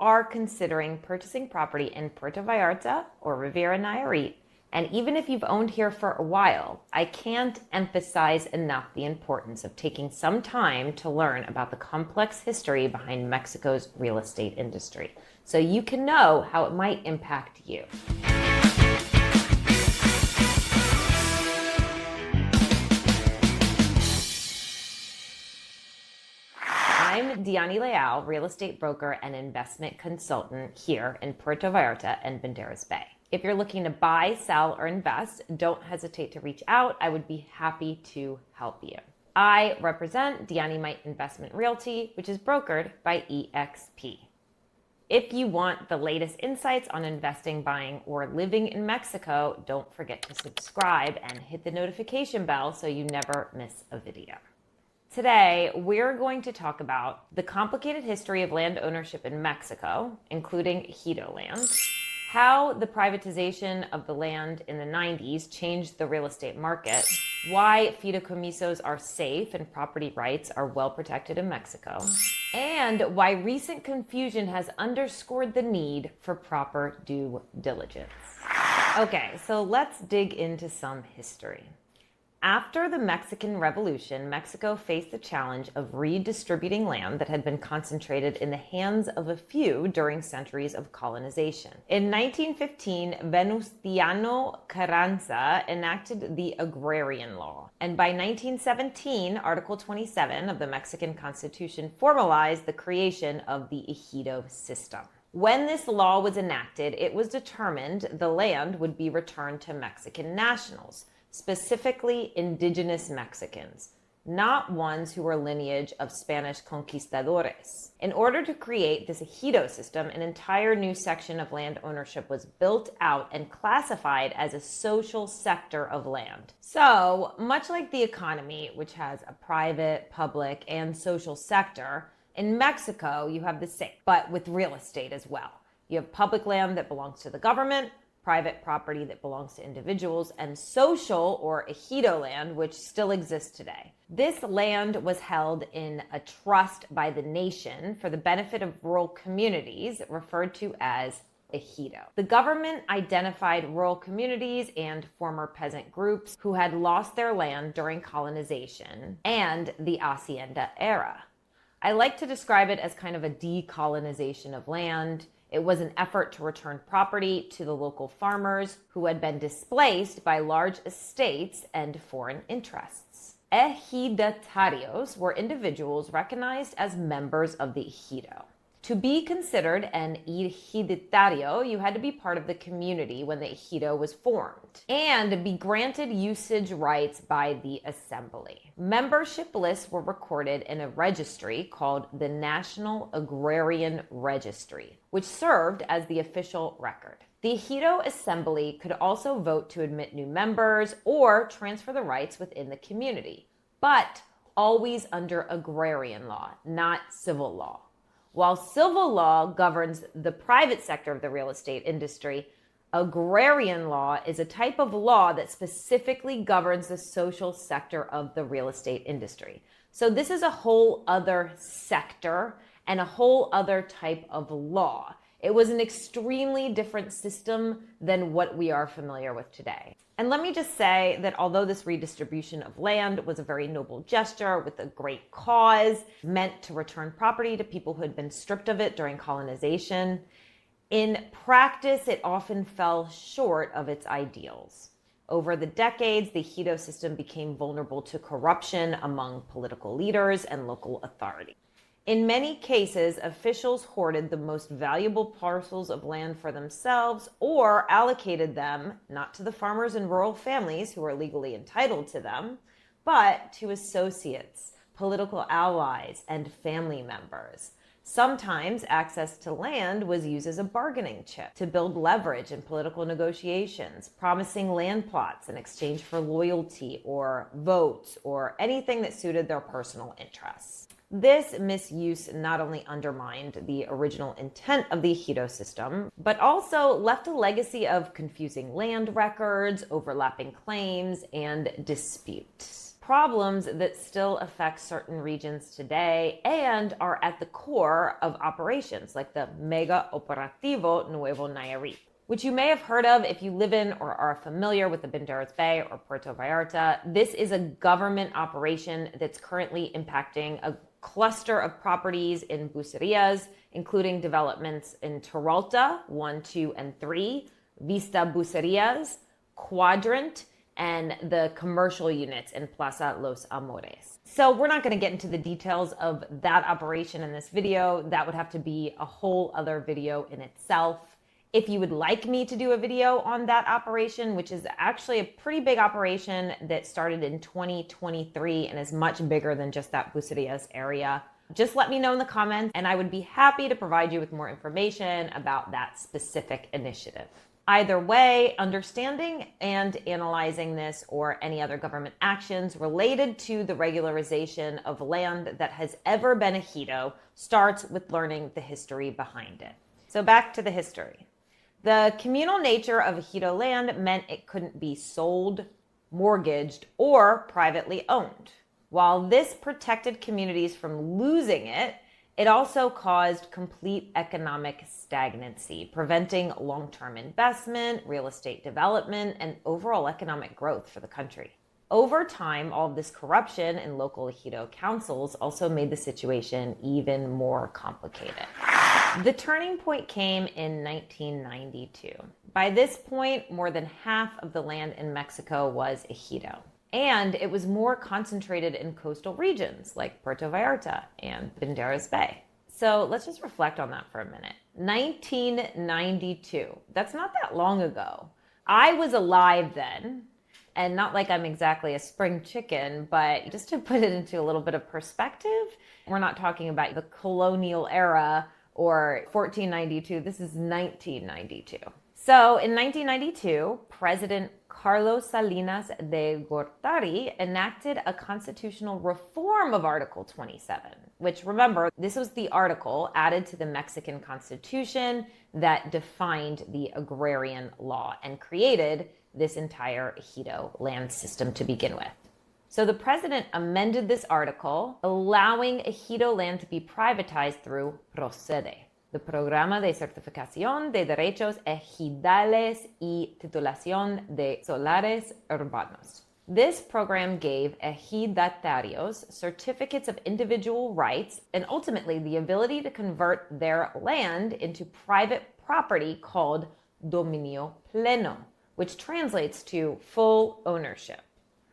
are considering purchasing property in Puerto Vallarta or Riviera Nayarit, and even if you've owned here for a while, I can't emphasize enough the importance of taking some time to learn about the complex history behind Mexico's real estate industry, so you can know how it might impact you. I'm Diani Leal, real estate broker and investment consultant here in Puerto Vallarta and Banderas Bay. If you're looking to buy, sell, or invest, don't hesitate to reach out. I would be happy to help you. I represent Diani Might Investment Realty, which is brokered by EXP. If you want the latest insights on investing, buying, or living in Mexico, don't forget to subscribe and hit the notification bell so you never miss a video. Today, we're going to talk about the complicated history of land ownership in Mexico, including Ejido land, how the privatization of the land in the 90s changed the real estate market, why fideicomisos are safe and property rights are well protected in Mexico, and why recent confusion has underscored the need for proper due diligence. Okay, so let's dig into some history. After the Mexican Revolution, Mexico faced the challenge of redistributing land that had been concentrated in the hands of a few during centuries of colonization. In 1915, Venustiano Carranza enacted the Agrarian Law, and by 1917, Article 27 of the Mexican Constitution formalized the creation of the Ejido system. When this law was enacted, it was determined the land would be returned to Mexican nationals, specifically indigenous Mexicans, not ones who were lineage of Spanish conquistadores. In order to create this ejido system, an entire new section of land ownership was built out and classified as a social sector of land. So, much like the economy, which has a private, public, and social sector, in Mexico you have the same, but with real estate as well. You have public land that belongs to the government, private property that belongs to individuals, and social or ejido land, which still exists today. This land was held in a trust by the nation for the benefit of rural communities, referred to as ejido. The government identified rural communities and former peasant groups who had lost their land during colonization and the hacienda era. I like to describe it as kind of a decolonization of land. It was an effort to return property to the local farmers who had been displaced by large estates and foreign interests. Ejidatarios were individuals recognized as members of the ejido. To be considered an ejidatario, you had to be part of the community when the ejido was formed and be granted usage rights by the assembly. Membership lists were recorded in a registry called the National Agrarian Registry, which served as the official record. The ejido assembly could also vote to admit new members or transfer the rights within the community, but always under agrarian law, not civil law. While civil law governs the private sector of the real estate industry, agrarian law is a type of law that specifically governs the social sector of the real estate industry. So this is a whole other sector and a whole other type of law. It was an extremely different system than what we are familiar with today. And let me just say that although this redistribution of land was a very noble gesture with a great cause, meant to return property to people who had been stripped of it during colonization, in practice, it often fell short of its ideals. Over the decades, the ejido system became vulnerable to corruption among political leaders and local authorities. In many cases, officials hoarded the most valuable parcels of land for themselves or allocated them not to the farmers and rural families who were legally entitled to them, but to associates, political allies, and family members. Sometimes access to land was used as a bargaining chip to build leverage in political negotiations, promising land plots in exchange for loyalty or votes or anything that suited their personal interests. This misuse not only undermined the original intent of the ejido system, but also left a legacy of confusing land records, overlapping claims, and disputes. problems that still affect certain regions today and are at the core of operations like the Mega Operativo Nuevo Nayarit, which you may have heard of if you live in or are familiar with the Banderas Bay or Puerto Vallarta. This is a government operation that's currently impacting a cluster of properties in Bucerias, including developments in Peralta 1, 2, and 3, Vista Bucerias, Quadrant, and the commercial units in Plaza Los Amores. So we're not going to get into the details of that operation in this video. That would have to be a whole other video in itself. If you would like me to do a video on that operation, which is actually a pretty big operation that started in 2023 and is much bigger than just that Bucerias area, just let me know in the comments and I would be happy to provide you with more information about that specific initiative. Either way, understanding and analyzing this or any other government actions related to the regularization of land that has ever been ejido starts with learning the history behind it. So back to the history. The communal nature of ejido land meant it couldn't be sold, mortgaged, or privately owned. While this protected communities from losing it, it also caused complete economic stagnancy, preventing long-term investment, real estate development, and overall economic growth for the country. Over time, all of this corruption in local ejido councils also made the situation even more complicated. The turning point came in 1992. By this point, more than half of the land in Mexico was ejido, and it was more concentrated in coastal regions like Puerto Vallarta and Banderas Bay. So let's just reflect on that for a minute. 1992, that's not that long ago. I was alive then, and not like I'm exactly a spring chicken, but just to put it into a little bit of perspective, we're not talking about the colonial era or 1492, this is 1992. So in 1992, President Carlos Salinas de Gortari enacted a constitutional reform of Article 27, which, remember, this was the article added to the Mexican Constitution that defined the agrarian law and created this entire ejido land system to begin with. So the president amended this article, allowing ejido land to be privatized through Procede, the Programa de Certificación de Derechos Ejidales y Titulación de Solares Urbanos. This program gave ejidatarios certificates of individual rights and ultimately the ability to convert their land into private property called dominio pleno, which translates to full ownership.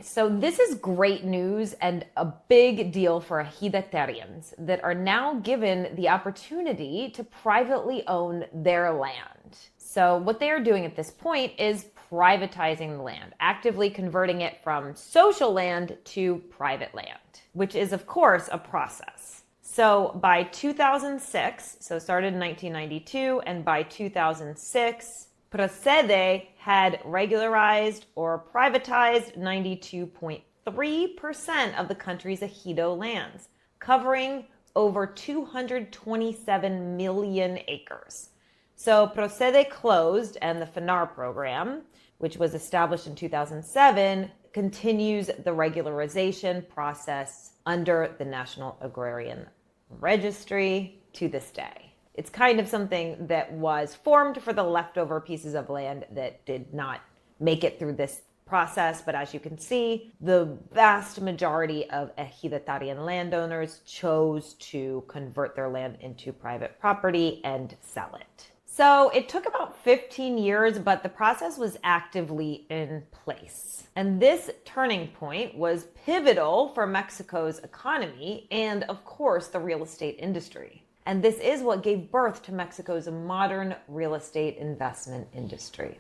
So this is great news and a big deal for ejidatarians that are now given the opportunity to privately own their land. So what they are doing at this point is privatizing the land, actively converting it from social land to private land, which is of course a process. So by 2006, so started in 1992, and by 2006, Procede had regularized or privatized 92.3% of the country's ejido lands, covering over 227 million acres. So Procede closed, and the FINAR program, which was established in 2007, continues the regularization process under the National Agrarian Registry to this day. It's kind of something that was formed for the leftover pieces of land that did not make it through this process. But as you can see, the vast majority of ejidatarian landowners chose to convert their land into private property and sell it. So it took about 15 years, but the process was actively in place. And this turning point was pivotal for Mexico's economy and, of course, the real estate industry. And this is what gave birth to Mexico's modern real estate investment industry.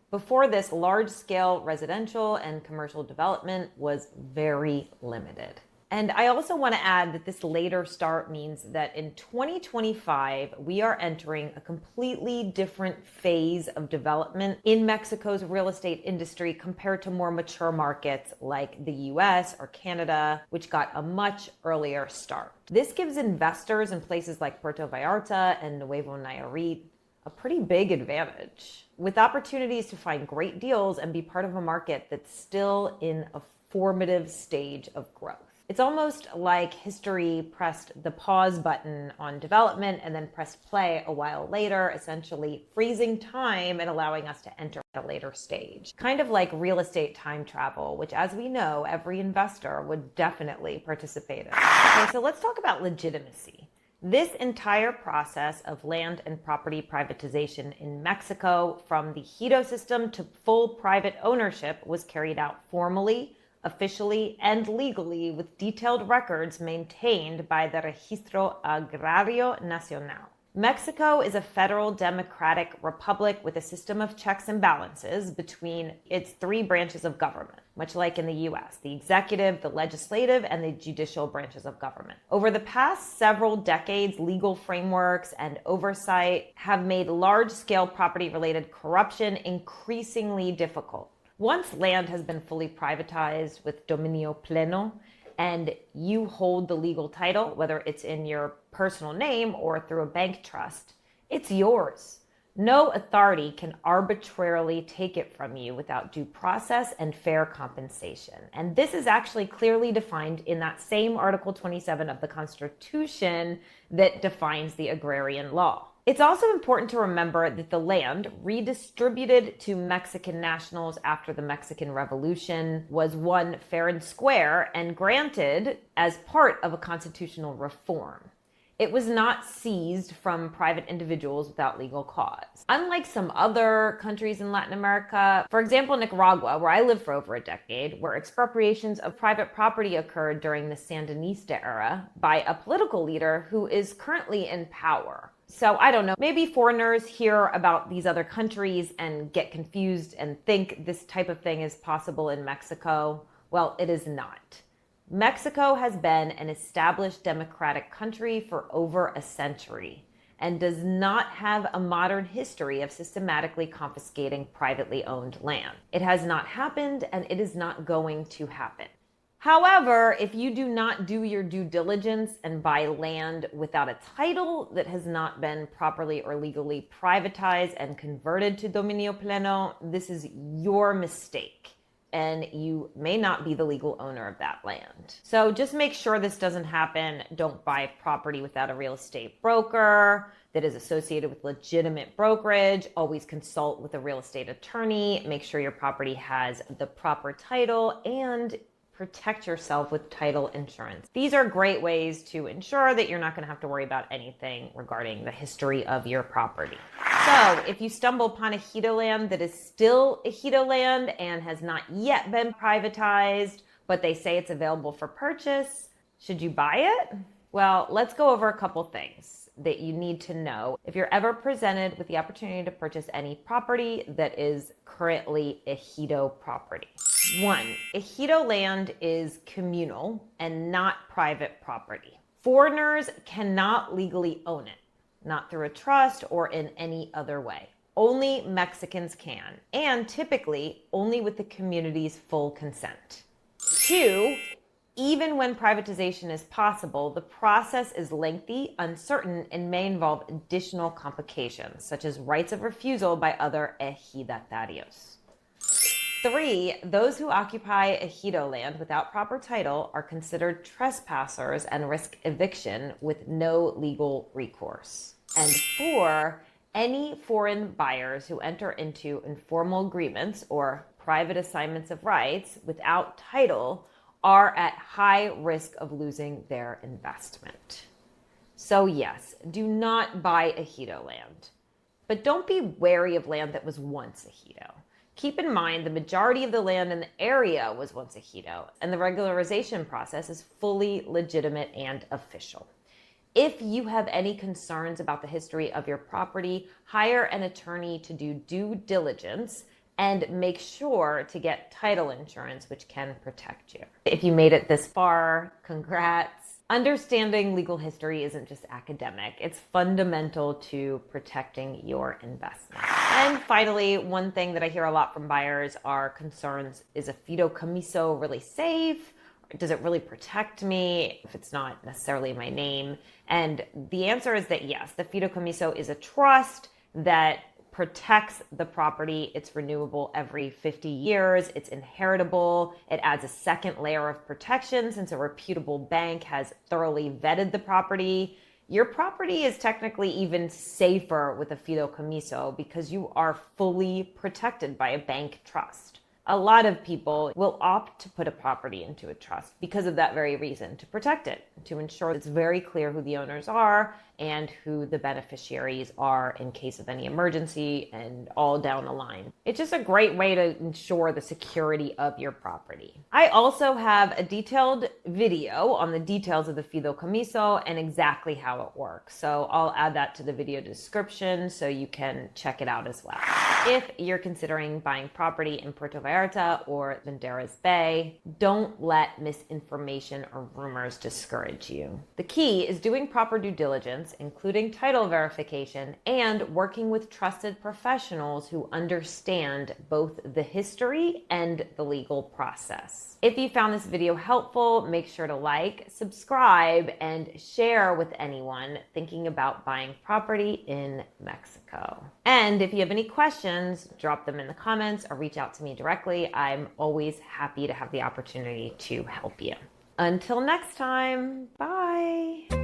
Before this, large-scale residential and commercial development was very limited. And I also want to add that this later start means that in 2025, we are entering a completely different phase of development in Mexico's real estate industry compared to more mature markets like the US or Canada, which got a much earlier start. This gives investors in places like Puerto Vallarta and Nuevo Nayarit a pretty big advantage, with opportunities to find great deals and be part of a market that's still in a formative stage of growth. It's almost like history pressed the pause button on development and then pressed play a while later, essentially freezing time and allowing us to enter at a later stage. Kind of like real estate time travel, which, as we know, every investor would definitely participate in. Okay, so let's talk about legitimacy. This entire process of land and property privatization in Mexico, from the Ejido system to full private ownership, was carried out formally, officially, and legally, with detailed records maintained by the Registro Agrario Nacional. Mexico is a federal democratic republic with a system of checks and balances between its three branches of government, much like in the US, the executive, the legislative, and the judicial branches of government. Over the past several decades, legal frameworks and oversight have made large-scale property-related corruption increasingly difficult. Once land has been fully privatized with dominio pleno, and you hold the legal title, whether it's in your personal name or through a bank trust, it's yours. No authority can arbitrarily take it from you without due process and fair compensation. And this is actually clearly defined in that same Article 27 of the Constitution that defines the agrarian law. It's also important to remember that the land redistributed to Mexican nationals after the Mexican Revolution was won fair and square and granted as part of a constitutional reform. It was not seized from private individuals without legal cause. Unlike some other countries in Latin America, for example, Nicaragua, where I lived for over a decade, where expropriations of private property occurred during the Sandinista era by a political leader who is currently in power. So I don't know, maybe foreigners hear about these other countries and get confused and think this type of thing is possible in Mexico. Well, it is not. Mexico has been an established democratic country for over a century and does not have a modern history of systematically confiscating privately owned land. It has not happened, and it is not going to happen. However, if you do not do your due diligence and buy land without a title that has not been properly or legally privatized and converted to dominio pleno, this is your mistake, and you may not be the legal owner of that land. So just make sure this doesn't happen. Don't buy property without a real estate broker that is associated with legitimate brokerage. Always consult with a real estate attorney. Make sure your property has the proper title, and protect yourself with title insurance. These are great ways to ensure that you're not going to have to worry about anything regarding the history of your property. So if you stumble upon a Ejido land that is still a Ejido land and has not yet been privatized, but they say it's available for purchase, should you buy it? Well, let's go over a couple things that you need to know if you're ever presented with the opportunity to purchase any property that is currently Ejido property. 1, Ejido land is communal and not private property. Foreigners cannot legally own it, not through a trust or in any other way. Only Mexicans can, and typically only with the community's full consent. 2, even when privatization is possible, the process is lengthy, uncertain, and may involve additional complications, such as rights of refusal by other ejidatarios. 3, those who occupy Ejido land without proper title are considered trespassers and risk eviction with no legal recourse. And 4, any foreign buyers who enter into informal agreements or private assignments of rights without title are at high risk of losing their investment. So yes, do not buy Ejido land, but don't be wary of land that was once Ejido. Keep in mind the majority of the land in the area was once Ejido, and the regularization process is fully legitimate and official. If you have any concerns about the history of your property, hire an attorney to do due diligence and make sure to get title insurance, which can protect you. If you made it this far, congrats. Understanding legal history isn't just academic, it's fundamental to protecting your investment. And finally, one thing that I hear a lot from buyers are concerns: is a fideicomiso really safe? Does it really protect me if it's not necessarily my name? And the answer is that yes, the fideicomiso is a trust that protects the property. It's renewable every 50 years. It's inheritable. It adds a second layer of protection since a reputable bank has thoroughly vetted the property. Your property is technically even safer with a fideicomiso because you are fully protected by a bank trust. A lot of people will opt to put a property into a trust because of that very reason, to protect it, to ensure it's very clear who the owners are and who the beneficiaries are in case of any emergency and all down the line. It's just a great way to ensure the security of your property. I also have a detailed video on the details of the fideicomiso and exactly how it works. So I'll add that to the video description so you can check it out as well. If you're considering buying property in Puerto Vallarta or Banderas Bay, don't let misinformation or rumors discourage you. The key is doing proper due diligence, including title verification, and working with trusted professionals who understand both the history and the legal process. If you found this video helpful, make sure to like, subscribe, and share with anyone thinking about buying property in Mexico. And if you have any questions, drop them in the comments or reach out to me directly. I'm always happy to have the opportunity to help you. Until next time, bye.